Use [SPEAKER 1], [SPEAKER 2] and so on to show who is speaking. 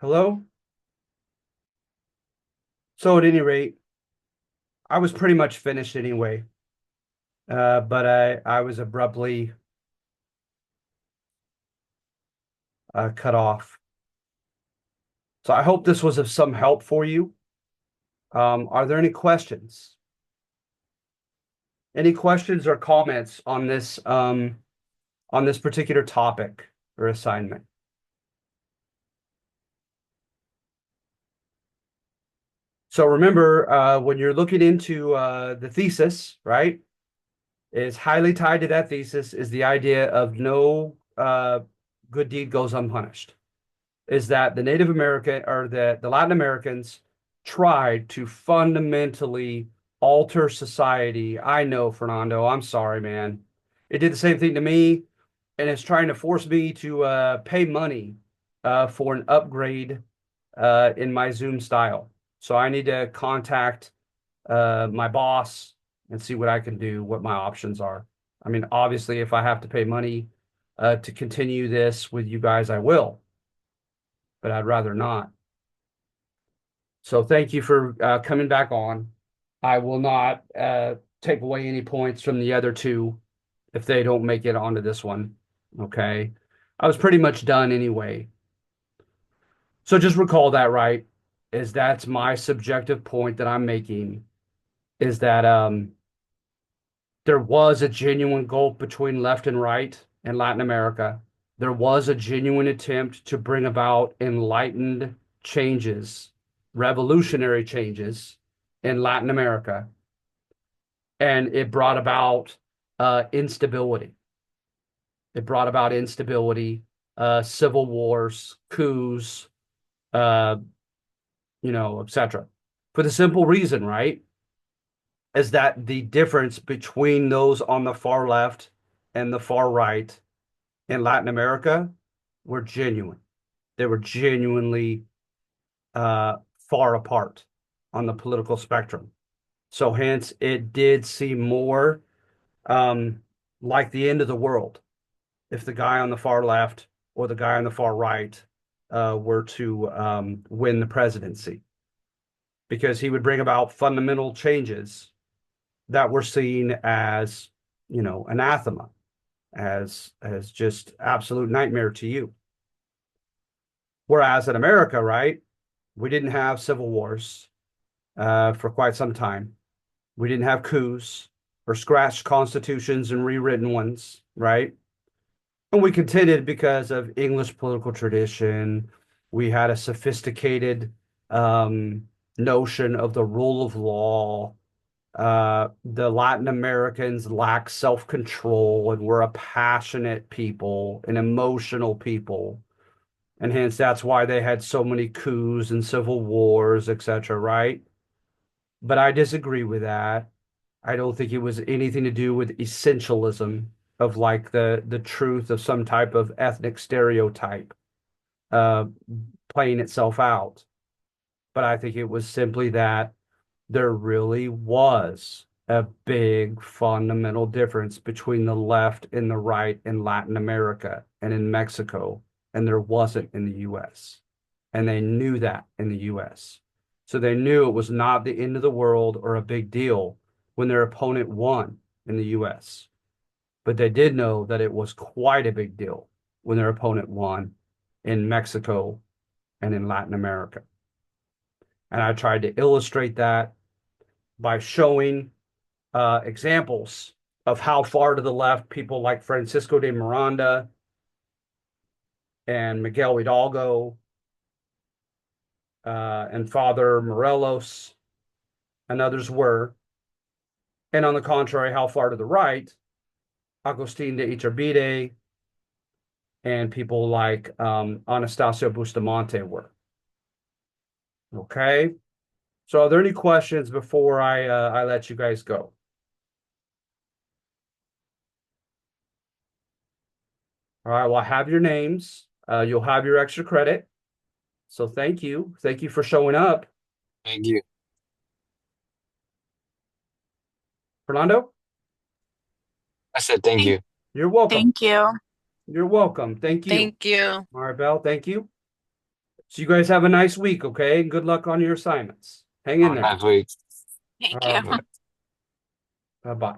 [SPEAKER 1] Hello? So at any rate, I was pretty much finished anyway, but I was abruptly cut off. So I hope this was of some help for you. Are there any questions? Any questions or comments on this particular topic or assignment? So remember, when you're looking into the thesis, right, is highly tied to that thesis is the idea of no good deed goes unpunished. Is that the Native American or the Latin Americans tried to fundamentally alter society. I know, Fernando. I'm sorry, man. It did the same thing to me, and it's trying to force me to pay money for an upgrade in my Zoom style. So I need to contact my boss and see what I can do, what my options are. I mean, obviously, if I have to pay money to continue this with you guys, I will, but I'd rather not. So thank you for coming back on. I will not take away any points from the other two if they don't make it onto this one. Okay. I was pretty much done anyway. So just recall that, right? Is that's my subjective point that I'm making is that there was a genuine gulf between left and right in Latin America. There was a genuine attempt to bring about enlightened changes, revolutionary changes in Latin America, and it brought about instability. It brought about instability, civil wars, coups, uh, etc. For the simple reason, right, is that the difference between those on the far left and the far right in Latin America were genuine. They were genuinely far apart on the political spectrum. So hence it did seem more um, like the end of the world if the guy on the far left or the guy on the far right were to win the presidency, because he would bring about fundamental changes that were seen as, anathema, as just absolute nightmare to you. Whereas in America, right, we didn't have civil wars for quite some time. We didn't have coups or scratched constitutions and rewritten ones, right? And we contended because of English political tradition. We had a sophisticated notion of the rule of law. The Latin Americans lack self-control and were a passionate people, an emotional people. And hence that's why they had so many coups and civil wars, etc., right? But I disagree with that. I don't think it was anything to do with essentialism of like the truth of some type of ethnic stereotype uh, playing itself out. But I think it was simply that there really was a big fundamental difference between the left and the right in Latin America and in Mexico, and there wasn't in the US. And they knew that in the US. So they knew it was not the end of the world or a big deal when their opponent won in the US. But they did know that it was quite a big deal when their opponent won in Mexico and in Latin America. And I tried to illustrate that by showing examples of how far to the left people like Francisco de Miranda and Miguel Hidalgo and Father Morelos and others were. And on the contrary, how far to the right, Agustin de Iturbide and people like Anastasio Bustamante were. Okay. So are there any questions before I let you guys go? All right, well, I have your names. You'll have your extra credit. So thank you. Thank you for showing up.
[SPEAKER 2] Thank you.
[SPEAKER 1] Fernando,
[SPEAKER 2] I said thank
[SPEAKER 3] Thank,
[SPEAKER 2] you.
[SPEAKER 1] you're welcome.
[SPEAKER 3] thank you.
[SPEAKER 1] You're welcome. Thank you.
[SPEAKER 3] Thank you.
[SPEAKER 1] Maribel, thank you. So you guys have a nice week, okay? And good luck on your assignments. Hang in
[SPEAKER 2] Have a
[SPEAKER 1] there.
[SPEAKER 2] nice week.
[SPEAKER 3] Thank
[SPEAKER 1] All
[SPEAKER 3] you.
[SPEAKER 1] right. Bye-bye.